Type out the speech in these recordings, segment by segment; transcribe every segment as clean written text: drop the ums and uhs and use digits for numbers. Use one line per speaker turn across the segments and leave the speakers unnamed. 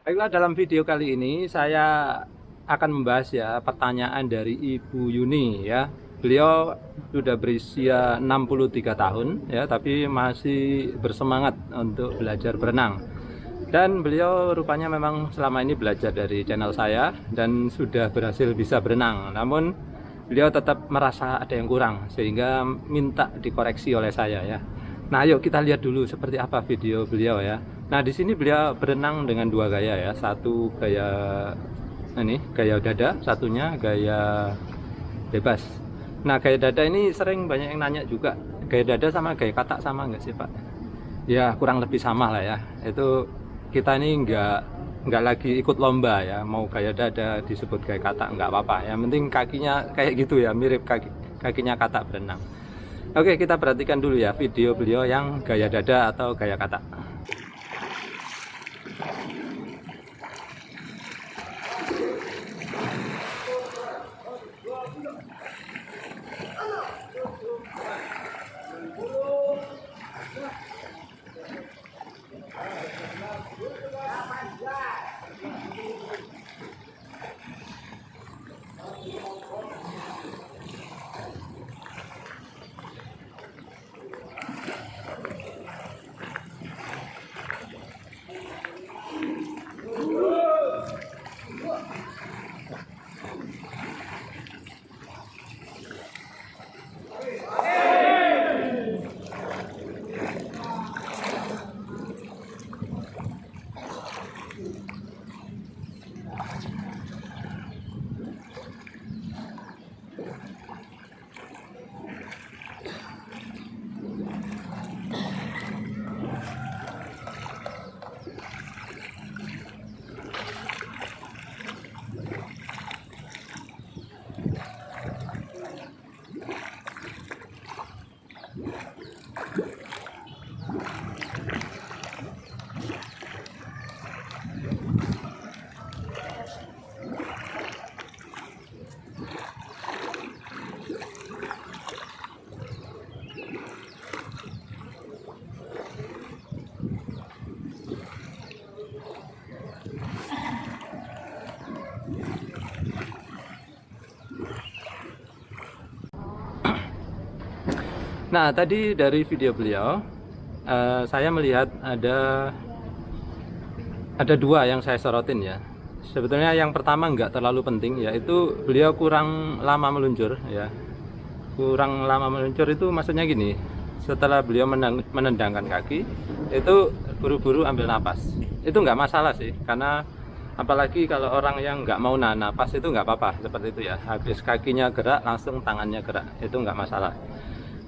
Baiklah, dalam video kali ini saya akan membahas ya pertanyaan dari Ibu Yuni ya. Beliau sudah berusia 63 tahun ya, tapi masih bersemangat untuk belajar berenang. Dan beliau rupanya memang selama ini belajar dari channel saya dan sudah berhasil bisa berenang. Namun beliau tetap merasa ada yang kurang sehingga minta dikoreksi oleh saya ya. Nah, yuk kita lihat dulu seperti apa video beliau ya. Nah, di sini beliau berenang dengan dua gaya ya. Satu gaya ini, gaya dada, satunya gaya bebas. Nah, gaya dada ini sering banyak yang nanya juga. Gaya dada sama gaya katak sama nggak sih, Pak? Ya, kurang lebih sama lah ya. Itu kita ini nggak lagi ikut lomba ya. Mau gaya dada disebut gaya katak nggak apa-apa. Yang penting kakinya kayak gitu ya, mirip kakinya katak berenang. Oke, kita perhatikan dulu ya video beliau yang gaya dada atau gaya katak. Nah, tadi dari video beliau saya melihat ada dua yang saya sorotin ya. Sebetulnya yang pertama nggak terlalu penting, yaitu beliau kurang lama meluncur ya. Kurang lama meluncur itu maksudnya gini, setelah beliau menendangkan kaki itu buru-buru ambil napas. Itu nggak masalah sih, karena apalagi kalau orang yang nggak mau nahan napas itu nggak apa-apa seperti itu ya. Habis kakinya gerak langsung tangannya gerak, itu nggak masalah.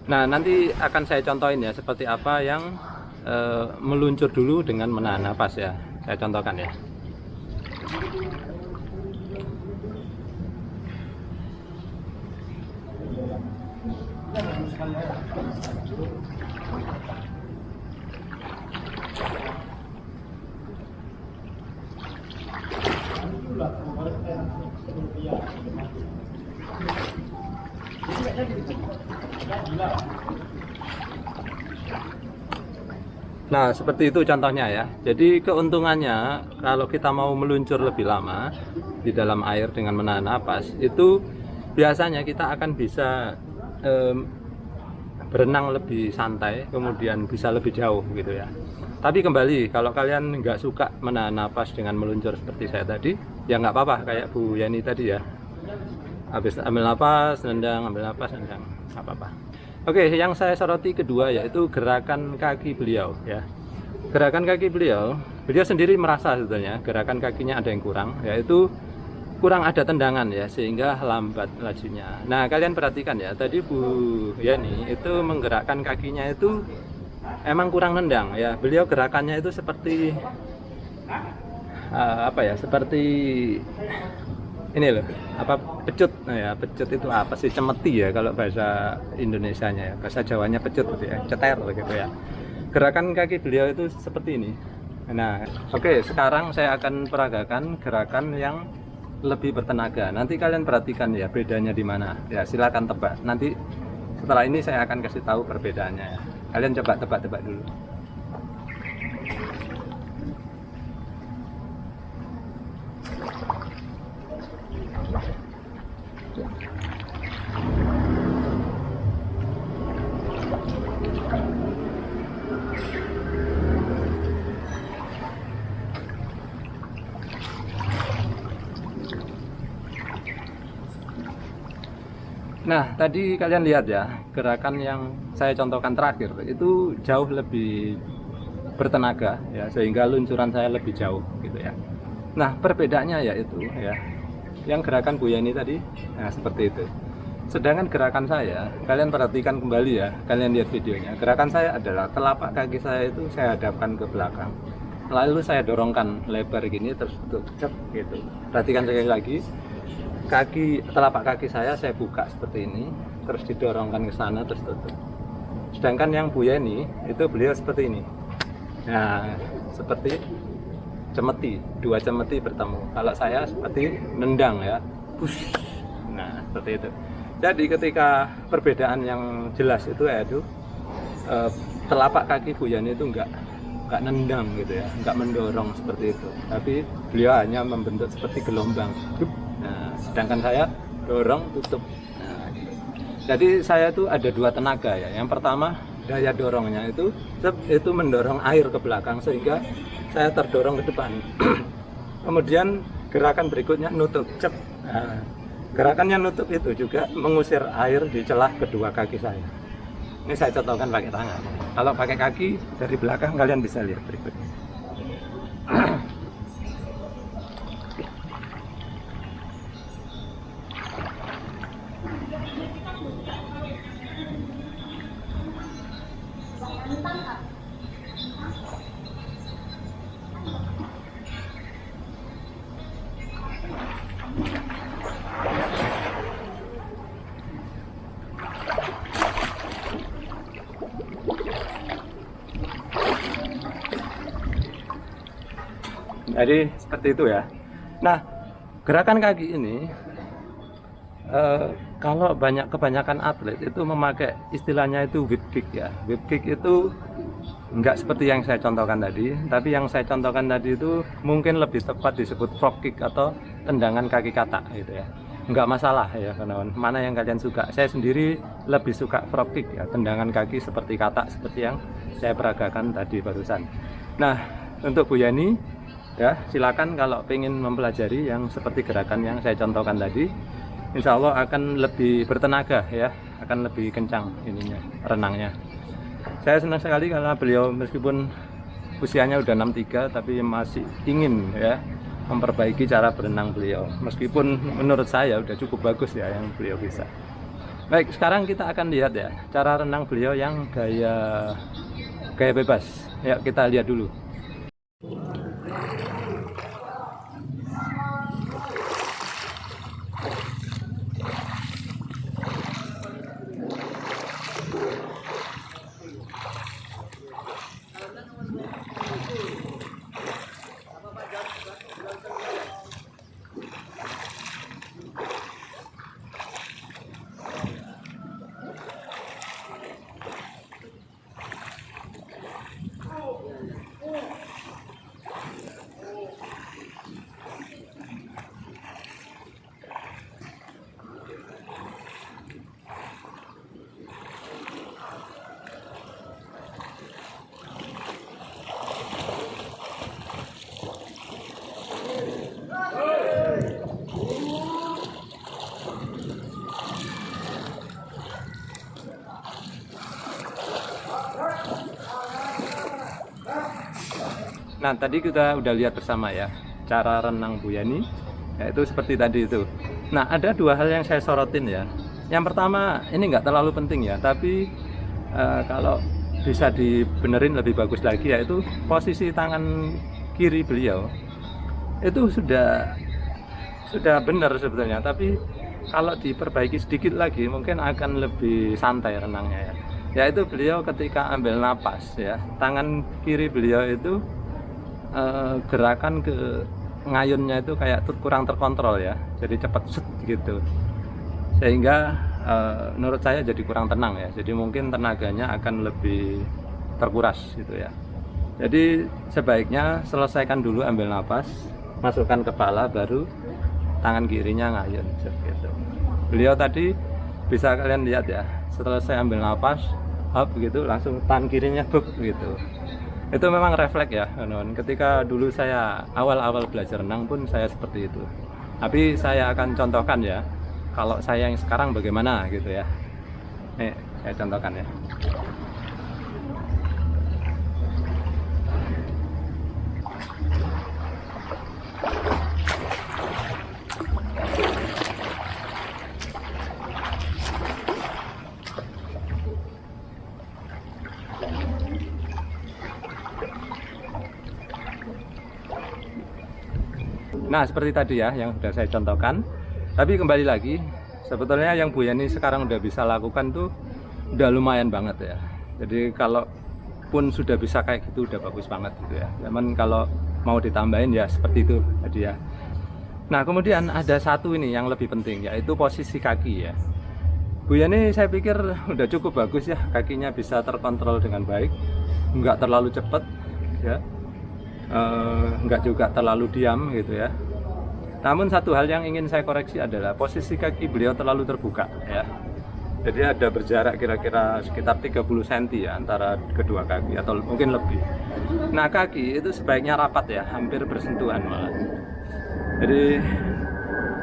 Nah, nanti akan saya contohin ya seperti apa yang meluncur dulu dengan menahan napas ya. Saya contohkan ya. Nah, seperti itu contohnya ya. Jadi keuntungannya kalau kita mau meluncur lebih lama di dalam air dengan menahan napas, itu biasanya kita akan bisa berenang lebih santai, kemudian bisa lebih jauh gitu ya. Tapi kembali, kalau kalian nggak suka menahan napas dengan meluncur seperti saya tadi, ya nggak apa-apa, kayak Bu Yani tadi ya. Habis ambil napas, nendang, ambil napas, nendang, nggak apa-apa. Oke, yang saya soroti kedua yaitu gerakan kaki beliau ya. Gerakan kaki beliau sendiri merasa sebetulnya gerakan kakinya ada yang kurang, yaitu kurang ada tendangan ya, sehingga lambat lajunya. Nah, kalian perhatikan ya, tadi Bu Yani itu menggerakkan kakinya itu emang kurang nendang ya. Beliau gerakannya itu seperti apa ya? Seperti ini loh, apa pecut. Nah ya, pecut itu apa sih? Cemeti ya kalau bahasa Indonesianya ya. Bahasa Jawanya pecut gitu ya, ceter gitu ya. Gerakan kaki beliau itu seperti ini. Nah, oke, sekarang saya akan peragakan gerakan yang lebih bertenaga. Nanti kalian perhatikan ya bedanya di mana. Ya, silakan tebak. Nanti setelah ini saya akan kasih tahu perbedaannya ya. Kalian coba tebak-tebak dulu. Nah, tadi kalian lihat ya, gerakan yang saya contohkan terakhir itu jauh lebih bertenaga ya, sehingga luncuran saya lebih jauh gitu ya. Nah, perbedaannya yaitu ya, yang gerakan Buya ini tadi, nah seperti itu. Sedangkan gerakan saya, kalian perhatikan kembali ya, kalian lihat videonya. Gerakan saya adalah telapak kaki saya itu saya hadapkan ke belakang. Lalu saya dorongkan lebar gini terus tutup, cep gitu. Perhatikan sekali lagi. Telapak kaki saya buka seperti ini, terus didorongkan ke sana terus tutup. Sedangkan yang Buya ini itu beliau seperti ini. Nah, seperti cemeti, dua cemeti bertemu. Kalau saya seperti nendang ya, push. Nah, seperti itu. Jadi ketika perbedaan yang jelas itu yaitu telapak kaki Buya ini itu enggak nendang gitu ya, enggak mendorong seperti itu. Tapi beliau hanya membentuk seperti gelombang. Nah, sedangkan saya dorong tutup. Nah, gitu. Jadi saya tuh ada dua tenaga ya. Yang pertama daya dorongnya itu mendorong air ke belakang sehingga saya terdorong ke depan. Kemudian gerakan berikutnya nutup, cep. Nah, gerakannya nutup itu juga mengusir air di celah kedua kaki saya. Ini saya contohkan pakai tangan. Kalau pakai kaki dari belakang kalian bisa lihat berikutnya. Jadi seperti itu ya. Nah, gerakan kaki ini kalau kebanyakan atlet itu memakai istilahnya itu whip kick ya. Whip kick itu enggak seperti yang saya contohkan tadi, tapi yang saya contohkan tadi itu mungkin lebih tepat disebut frog kick atau tendangan kaki katak gitu ya. Enggak masalah ya kawan, mana yang kalian suka. Saya sendiri lebih suka frog kick ya, tendangan kaki seperti katak seperti yang saya peragakan tadi barusan. Nah, untuk Bu Yani ya silakan kalau pengen mempelajari yang seperti gerakan yang saya contohkan tadi, insya Allah akan lebih bertenaga ya, akan lebih kencang ininya renangnya. Saya senang sekali karena beliau meskipun usianya udah 63 tapi masih ingin ya memperbaiki cara berenang beliau, meskipun menurut saya udah cukup bagus ya yang beliau bisa. Baik, sekarang kita akan lihat ya cara renang beliau yang gaya bebas ya, kita lihat dulu. Nah, tadi kita udah lihat bersama ya cara renang Bu Yani, yaitu seperti tadi itu. Nah, ada dua hal yang saya sorotin ya. Yang pertama, ini nggak terlalu penting ya, tapi kalau bisa dibenerin lebih bagus lagi, yaitu posisi tangan kiri beliau itu sudah benar sebetulnya, tapi kalau diperbaiki sedikit lagi mungkin akan lebih santai renangnya ya. Yaitu beliau ketika ambil napas ya, tangan kiri beliau itu gerakan ke ngayunnya itu kayak kurang terkontrol ya, jadi cepat set gitu, sehingga menurut saya jadi kurang tenang ya, jadi mungkin tenaganya akan lebih terkuras gitu ya. Jadi sebaiknya selesaikan dulu ambil napas, masukkan kepala, baru tangan kirinya ngayun gitu. Beliau tadi bisa kalian lihat ya, setelah saya ambil napas hop gitu, langsung tangan kirinya buk gitu. Itu memang refleks ya teman-teman. Ketika dulu saya awal-awal belajar renang pun saya seperti itu. Tapi saya akan contohkan ya, kalau saya yang sekarang bagaimana gitu ya. Nih saya contohkan ya. Nah seperti tadi ya yang sudah saya contohkan. Tapi kembali lagi, sebetulnya yang Bu Yani sekarang udah bisa lakukan tuh udah lumayan banget ya. Jadi kalau pun sudah bisa kayak gitu udah bagus banget gitu ya. Cuman kalau mau ditambahin ya seperti itu tadi ya. Nah kemudian ada satu ini yang lebih penting, yaitu posisi kaki ya. Bu Yani saya pikir udah cukup bagus ya, kakinya bisa terkontrol dengan baik, nggak terlalu cepat ya, nggak juga terlalu diam gitu ya. Namun satu hal yang ingin saya koreksi adalah posisi kaki beliau terlalu terbuka ya. Jadi ada berjarak kira-kira sekitar 30 cm ya antara kedua kaki atau mungkin lebih. Nah kaki itu sebaiknya rapat ya, hampir bersentuhan malah. Jadi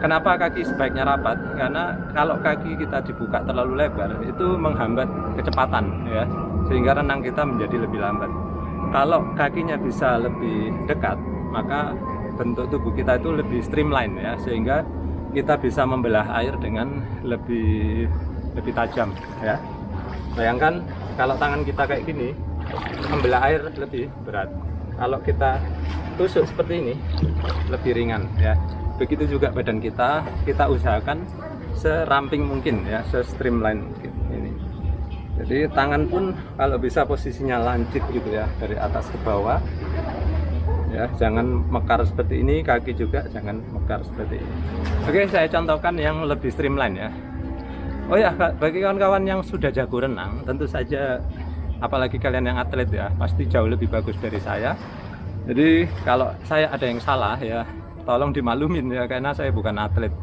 kenapa kaki sebaiknya rapat? Karena kalau kaki kita dibuka terlalu lebar itu menghambat kecepatan ya, sehingga renang kita menjadi lebih lambat. Kalau kakinya bisa lebih dekat, maka bentuk tubuh kita itu lebih streamline ya, sehingga kita bisa membelah air dengan lebih tajam ya. Bayangkan kalau tangan kita kayak gini, membelah air lebih berat. Kalau kita tusuk seperti ini, lebih ringan ya. Begitu juga badan kita usahakan seramping mungkin ya, se-streamline ini. Jadi tangan pun kalau bisa posisinya lancip gitu ya, dari atas ke bawah ya, jangan mekar seperti ini. Kaki juga jangan mekar seperti ini. Oke, saya contohkan yang lebih streamline ya. Oh ya, bagi kawan-kawan yang sudah jago renang, tentu saja apalagi kalian yang atlet ya, pasti jauh lebih bagus dari saya. Jadi kalau saya ada yang salah ya, tolong dimaklumin ya, karena saya bukan atlet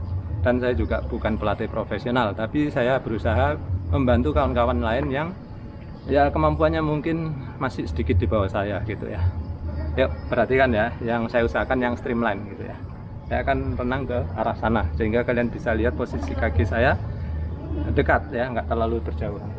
dan saya juga bukan pelatih profesional, tapi saya berusaha membantu kawan-kawan lain yang ya kemampuannya mungkin masih sedikit di bawah saya gitu ya. Yuk perhatikan ya, yang saya usahakan yang streamline gitu ya. Saya akan renang ke arah sana sehingga kalian bisa lihat posisi kaki saya dekat ya, nggak terlalu berjauhan.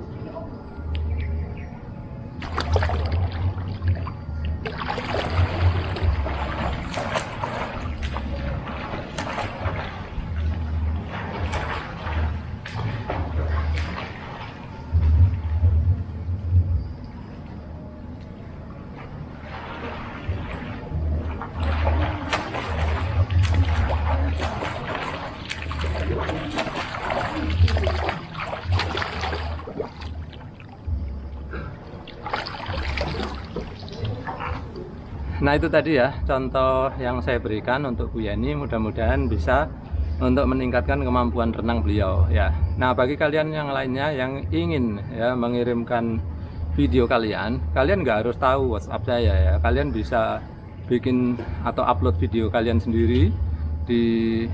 Nah itu tadi ya contoh yang saya berikan untuk Bu Yani, mudah-mudahan bisa untuk meningkatkan kemampuan renang beliau ya. Nah bagi kalian yang lainnya yang ingin ya mengirimkan video kalian nggak harus tahu WhatsApp saya ya. Kalian bisa bikin atau upload video kalian sendiri di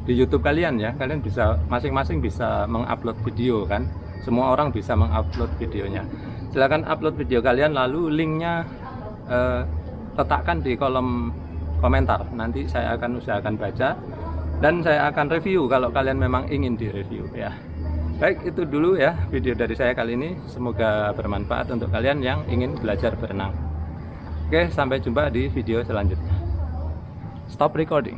YouTube kalian ya. Kalian bisa masing-masing bisa mengupload video kan. Semua orang bisa mengupload videonya. Silahkan upload video kalian, lalu linknya letakkan di kolom komentar. Nanti saya akan usahakan baca dan saya akan review kalau kalian memang ingin direview ya. Baik, itu dulu ya video dari saya kali ini. Semoga bermanfaat untuk kalian yang ingin belajar berenang. Oke, sampai jumpa di video selanjutnya. Stop recording.